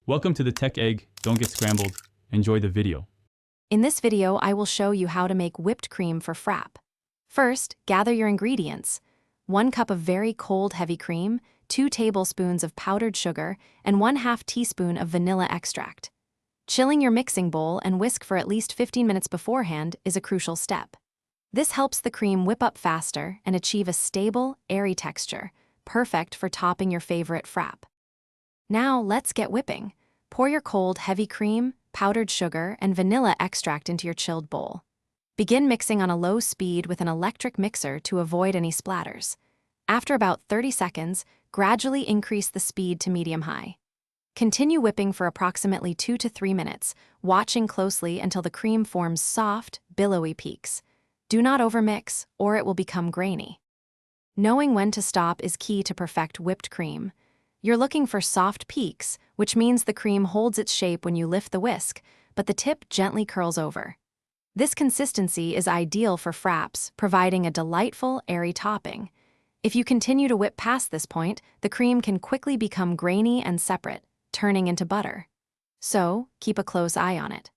Welcome to the Tech Egg. Don't get scrambled. Enjoy the video. In this video, I will show you how to make whipped cream for frappe. First, gather your ingredients. 1 cup of very cold heavy cream, 2 tablespoons of powdered sugar, and 1/2 teaspoon of vanilla extract. Chilling your mixing bowl and whisk for at least 15 minutes beforehand is a crucial step. This helps the cream whip up faster and achieve a stable, airy texture, perfect for topping your favorite frappe. Now let's get whipping. Pour your cold, heavy cream, powdered sugar, and vanilla extract into your chilled bowl. Begin mixing on a low speed with an electric mixer to avoid any splatters. After about 30 seconds, gradually increase the speed to medium-high. Continue whipping for approximately 2 to 3 minutes, watching closely until the cream forms soft, billowy peaks. Do not overmix, or it will become grainy. Knowing when to stop is key to perfect whipped cream. You're looking for soft peaks, which means the cream holds its shape when you lift the whisk, but the tip gently curls over. This consistency is ideal for frappes, providing a delightful, airy topping. If you continue to whip past this point, the cream can quickly become grainy and separate, turning into butter. So, keep a close eye on it.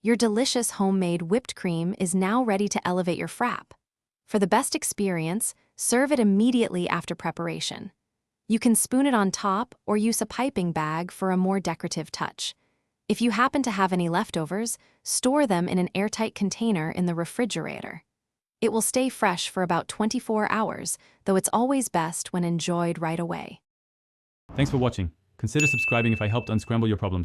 Your delicious homemade whipped cream is now ready to elevate your frappe. For the best experience, serve it immediately after preparation. You can spoon it on top or use a piping bag for a more decorative touch. If you happen to have any leftovers, store them in an airtight container in the refrigerator. It will stay fresh for about 24 hours, though it's always best when enjoyed right away. Thanks for watching. Consider subscribing if I helped unscramble your problems.